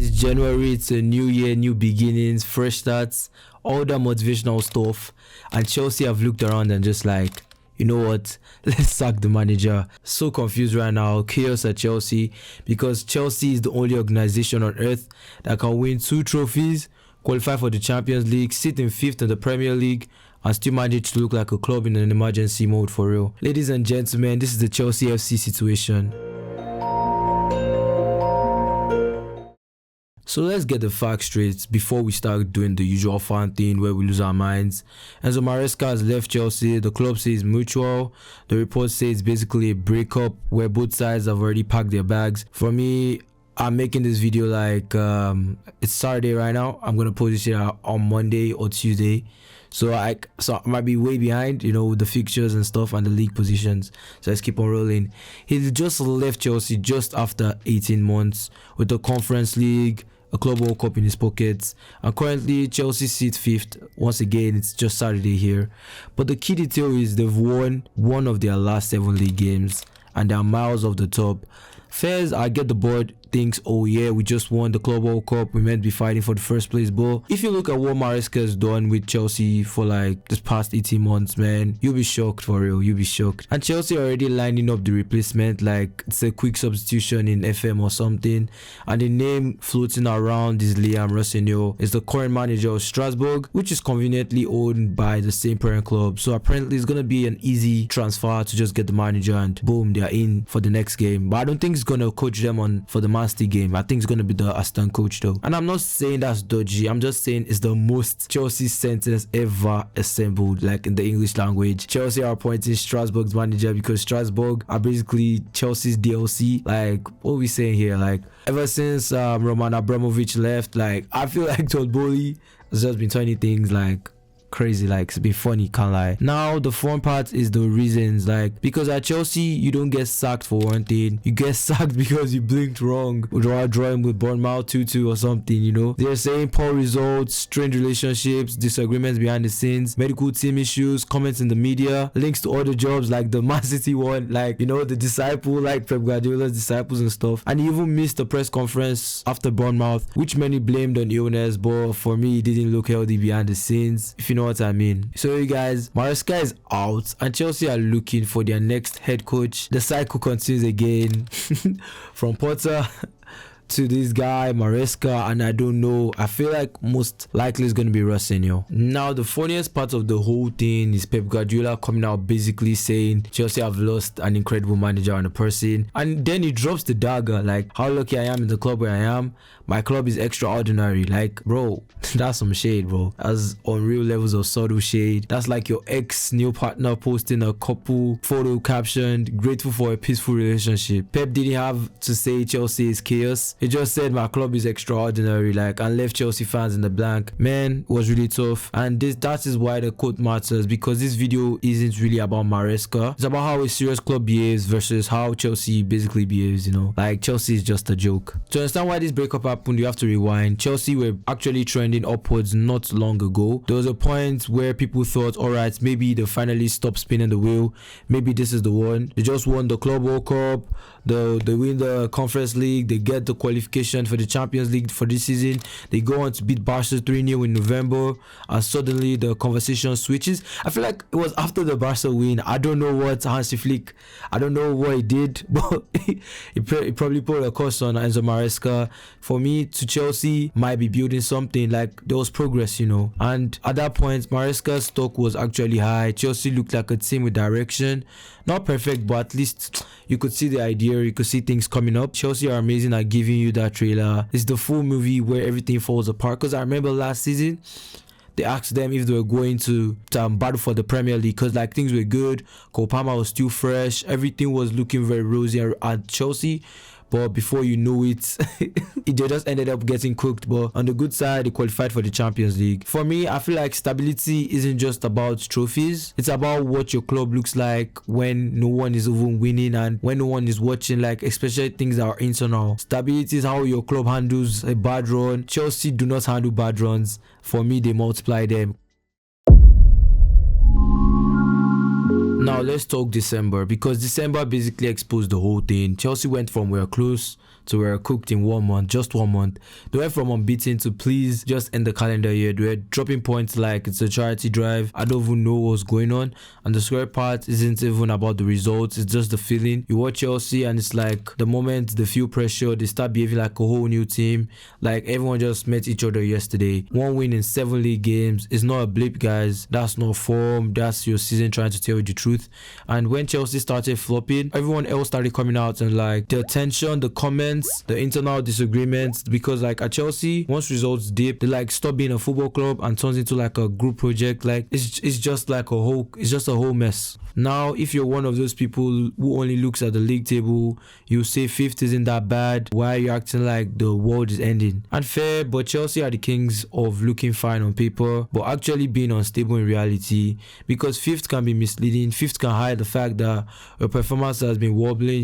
It's January, it's a new year, new beginnings, fresh starts, all that motivational stuff. And Chelsea have looked around and just like, you know what, let's sack the manager. So confused right now, chaos at Chelsea, because Chelsea is the only organization on earth that can win 2 trophies, qualify for the Champions League, sit in 5th in the Premier League, and still manage to look like a club in an emergency mode for real. Ladies and gentlemen, this is the Chelsea FC situation. So let's get the facts straight before we start doing the usual fun thing where we lose our minds. Enzo Maresca has left Chelsea. The club says mutual. The report says it's basically a breakup where both sides have already packed their bags. For me, I'm making this video like it's Saturday right now. I'm gonna post this shit out on Monday or Tuesday. So I might be way behind, you know, with the fixtures and stuff and the league positions. So let's keep on rolling. He just left Chelsea just after 18 months with the Conference League, a Club World Cup in his pockets, and currently Chelsea sit 5th. Once again, it's just Saturday here, but the key detail is they've won one of their last 7 league games and they're miles off the top. Fairs, I get the board thinks, oh yeah, we just won the Club World Cup, we meant to be fighting for the first place, but if you look at what Maresca has done with Chelsea for like this past 18 months, man, you'll be shocked for real, you'll be shocked. And Chelsea already lining up the replacement, like it's a quick substitution in FM or something, and the name floating around is Rosenior. Is the current manager of Strasbourg, which is conveniently owned by the same parent club, so apparently it's gonna be an easy transfer to just get the manager and boom, they're in for the next game. But I don't think it's gonna coach them on for the City game. I think it's going to be the assistant coach though, and I'm not saying that's dodgy, I'm just saying it's the most Chelsea sentence ever assembled, like in the English language. Chelsea are appointing Strasbourg's manager because Strasbourg are basically Chelsea's DLC. Like, what are we saying here? Like, ever since Roman Abramovich left, like I feel like Todd Boehly has just been turning things like crazy, like it's been funny, can't lie. Now the fun part is the reasons, like because at Chelsea you don't get sacked for one thing, you get sacked because you blinked wrong drawing with Bournemouth 2-2 or something, you know. They're saying poor results, strained relationships, disagreements behind the scenes, medical team issues, comments in the media, links to other jobs like the Man City one, like, you know, the disciple, like Pep Guardiola's disciples and stuff. And he even missed the press conference after Bournemouth, which many blamed on illness, but for me it didn't look healthy behind the scenes, if you know what I mean. So you guys, Maresca is out and Chelsea are looking for their next head coach. The cycle continues again from Potter to this guy Maresca, and I don't know, I feel like most likely it's going to be Rosenior. Now the funniest part of the whole thing is Pep Guardiola coming out basically saying Chelsea have lost an incredible manager and a person, and then he drops the dagger like, how lucky I am in the club where I am, my club is extraordinary. Like, bro, that's some shade, bro. That's unreal levels of subtle shade. That's like your ex new partner posting a couple photo captioned grateful for a peaceful relationship. Pep didn't have to say Chelsea is chaos, he just said my club is extraordinary, like, and left Chelsea fans in the blank. Man, it was really tough, and that is why the quote matters, because this video isn't really about Maresca, it's about how a serious club behaves versus how Chelsea basically behaves, you know. Like, Chelsea is just a joke. To understand why this breakup happened, you have to rewind. Chelsea were actually trending upwards not long ago. There was a point where people thought, alright, maybe they finally stop spinning the wheel, maybe this is the one. They just won the Club World Cup, they win the Conference League, they get the qualification for the Champions League for this season, they go on to beat Barca 3-0 in November, and suddenly the conversation switches. I feel like it was after the Barca win. I don't know what Hansi Flick, I don't know what he did, but he probably put a curse on Enzo Maresca. For me, to Chelsea might be building something, like there was progress, you know, and at that point Maresca's stock was actually high. Chelsea looked like a team with direction, not perfect, but at least you could see the idea, you could see things coming up. Chelsea are amazing at giving you that trailer. It's the full movie where everything falls apart, because I remember last season they asked them if they were going to battle for the Premier League, because like things were good, Cole Palmer was still fresh, everything was looking very rosy at Chelsea. But before you know it, they just ended up getting cooked. But on the good side, they qualified for the Champions League. For me, I feel like stability isn't just about trophies. It's about what your club looks like when no one is even winning and when no one is watching, like especially things that are internal. Stability is how your club handles a bad run. Chelsea do not handle bad runs. For me, they multiply them. Now let's talk December, because December basically exposed the whole thing. Chelsea went from we're close to we're cooked in 1 month, just 1 month. They went from unbeaten to please just end the calendar year. They were dropping points like it's a charity drive. I don't even know what's going on. And the square part isn't even about the results, it's just the feeling. You watch Chelsea and it's like the moment they feel pressure, they start behaving like a whole new team. Like everyone just met each other yesterday. 1 win in 7 league games. It's not a blip, guys. That's not form. That's your season trying to tell you the truth. And when Chelsea started flopping, everyone else started coming out and like the attention, the comments, the internal disagreements, because like at Chelsea, once results dip, they like stop being a football club and turns into like a group project. Like it's just like it's just a whole mess. Now, if you're one of those people who only looks at the league table, you say 5th isn't that bad. Why are you acting like the world is ending? Unfair, but Chelsea are the kings of looking fine on paper, but actually being unstable in reality, because 5th can be misleading. 5th can hide the fact that your performance has been wobbling,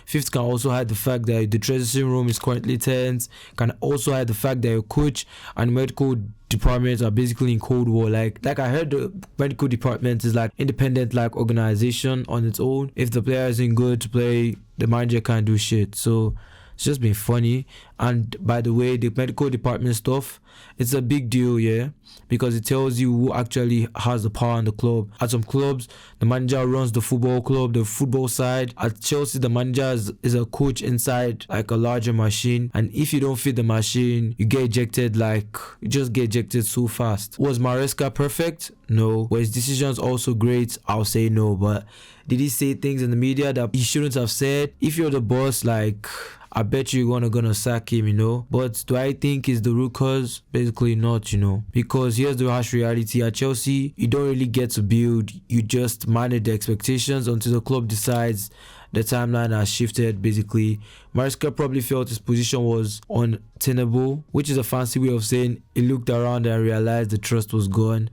5th can also hide the fact that the dressing room is currently tense, can also hide the fact that your coach and medical departments are basically in cold war. Like I heard the medical department is like independent like organization on its own. If the player isn't good to play, the manager can't do shit. So it's just been funny. And by the way, the medical department stuff, it's a big deal, yeah, because it tells you who actually has the power in the club. At some clubs, the manager runs the football club, the football side. At Chelsea, the manager is a coach inside like a larger machine. And if you don't fit the machine, you get ejected. Like you just get ejected so fast. Was Maresca perfect? No. Were his decisions also great? I'll say no. But did he say things in the media that he shouldn't have said? If you're the boss, like, I bet you're gonna sack him, But do I think it's the root cause? Basically not, Because here's the harsh reality. At Chelsea, you don't really get to build. You just manage the expectations until the club decides the timeline has shifted, basically. Maresca probably felt his position was untenable, which is a fancy way of saying he looked around and realized the trust was gone.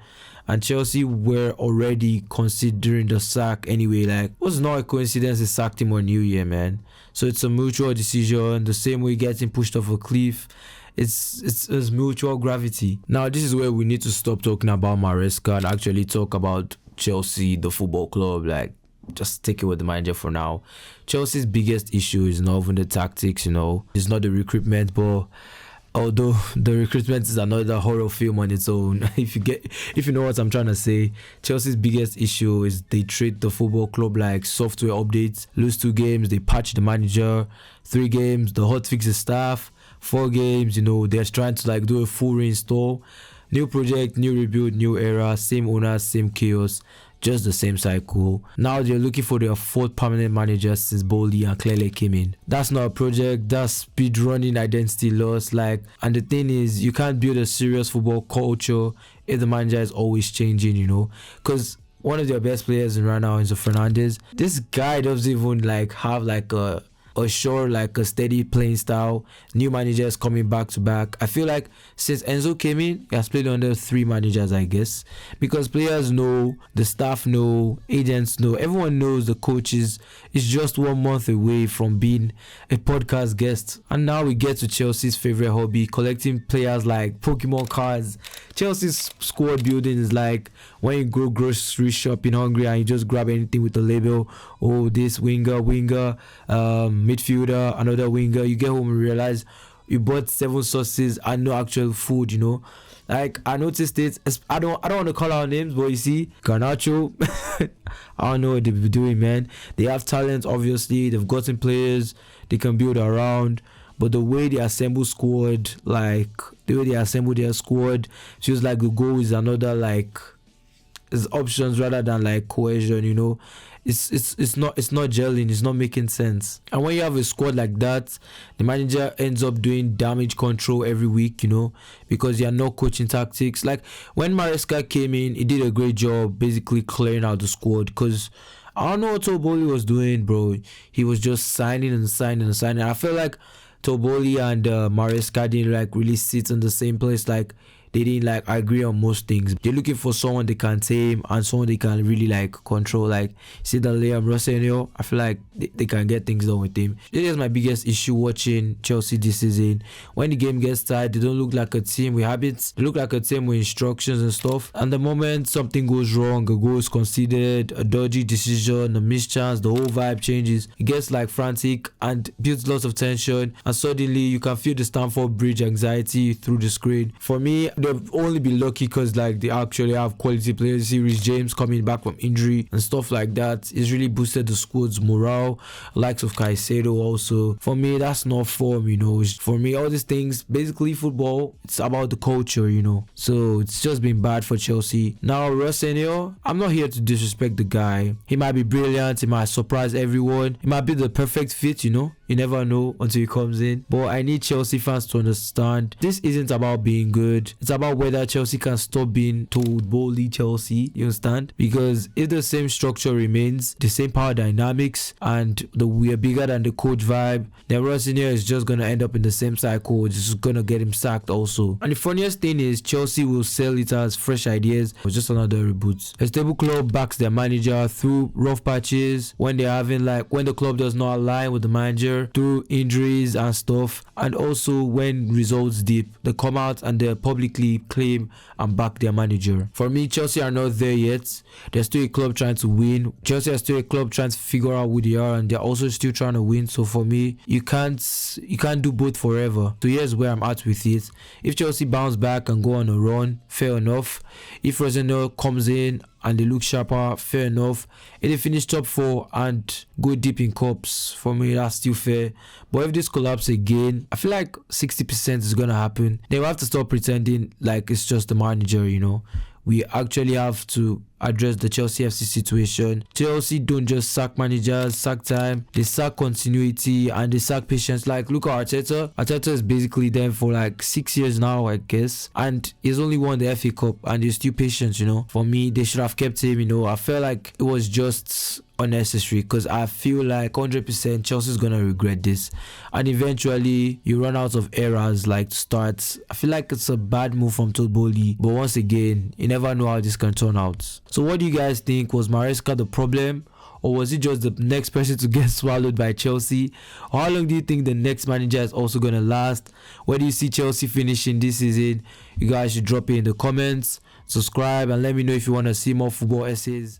And Chelsea were already considering the sack anyway. Like, it was not a coincidence they sacked him on New Year, man. So it's a mutual decision, the same way getting pushed off a cliff. It's mutual gravity. Now, this is where we need to stop talking about Maresca and actually talk about Chelsea, the football club. Like, just take it with the manager for now. Chelsea's biggest issue is not even the tactics, It's not the recruitment, but although the recruitment is another horror film on its own. If you know what I'm trying to say, Chelsea's biggest issue is they treat the football club like software updates. Lose 2 games, they patch the manager. 3 games, the hotfix the staff. 4 games, they're trying to like do a full reinstall. New project, new rebuild, new era, same owners, same chaos. Just the same cycle. Now they're looking for their 4th permanent manager since boehly and clearlake came in. That's not a project, that's speedrunning identity loss. And the thing is, you can't build a serious football culture if the manager is always changing, Because one of their best players right now is Fernandes. This guy doesn't even have a steady playing style. New managers coming back to back. I feel like since Enzo came in, he has played under 3 managers, I guess, because players know, the staff know, agents know, everyone knows the coaches is just 1 month away from being a podcast guest. And now we get to Chelsea's favorite hobby, collecting players like Pokemon cards. Chelsea's squad building is like when you go grocery shopping hungry and you just grab anything with the label. Oh, this winger, midfielder, another winger. You get home and realize you bought 7 sauces and no actual food, Like, I noticed it. I don't want to call out names, but you see, Garnacho, I don't know what they've been doing, man. They have talent, obviously. They've gotten players they can build around. But the way they assemble their squad, feels like the goal is another, is options rather than cohesion, It's not gelling, it's not making sense. And when you have a squad like that, the manager ends up doing damage control every week, because you're not coaching tactics. Like when Maresca came in, he did a great job basically clearing out the squad, because I don't know what boehly was doing, bro. He was just signing and signing and signing. I feel like boehly and Maresca didn't really sit in the same place. They they didn't like agree on most things. They're looking for someone they can tame and someone they can really like control. Like see the rosenior, I feel like they can get things done with him. This is my biggest issue watching Chelsea this season. When the game gets tight, they don't look like a team with habits. They look like a team with instructions and stuff. And the moment something goes wrong, a goal is conceded, a dodgy decision, a mischance, the whole vibe changes. It gets like frantic and builds lots of tension, and suddenly you can feel the Stamford Bridge anxiety through the screen. For me, they've only been lucky because like they actually have quality players. Series James coming back from injury and stuff like that. It's really boosted the squad's morale. Likes of Caicedo also. For me, that's not form, you know. For me, all these things, basically football, it's about the culture, you know. So it's just been bad for Chelsea. Now rosenior, I'm not here to disrespect the guy. He might be brilliant, he might surprise everyone, he might be the perfect fit, you know. You never know until he comes in. But I need Chelsea fans to understand this isn't about being good. It's about whether Chelsea can stop being told boehly Chelsea. You understand? Because if the same structure remains, the same power dynamics, and the we're bigger than the coach vibe, then rosenior is just gonna end up in the same cycle. It's just gonna get him sacked also. And the funniest thing is Chelsea will sell it as fresh ideas or just another reboot. A stable club backs their manager through rough patches when they're having like when the club does not align with the manager, through injuries and stuff, and also when results dip, they come out and they publicly claim and back their manager. For me, Chelsea are not there yet. They're still a club trying to win. Chelsea are still a club trying to figure out who they are, and they're also still trying to win. So for me, you can't do both forever. So here's where I'm at with it. If Chelsea bounce back and go on a run, fair enough. If rosenior comes in and they look sharper, fair enough. If they finish top 4 and go deep in cups, for me that's still fair. But if this collapse again, I feel like 60% is gonna happen. They will have to stop pretending like it's just the manager, you know. We actually have to address the Chelsea FC situation. Chelsea don't just sack managers, sack time, they sack continuity and they sack patience. Like look at Arteta. Arteta is basically there for like 6 years now, I guess, and he's only won the FA Cup and he's still patient, you know. For me, they should have kept him, you know. I felt like it was just unnecessary because I feel like 100% Chelsea's gonna regret this, and eventually you run out of eras like to start. I feel like it's a bad move from Todd Boehly, but once again, you never know how this can turn out. So what do you guys think? Was Maresca the problem, or was it just the next person to get swallowed by Chelsea? Or how long do you think the next manager is also gonna last? Where do you see Chelsea finishing this season? You guys should drop it in the comments, subscribe, and let me know if you want to see more football essays.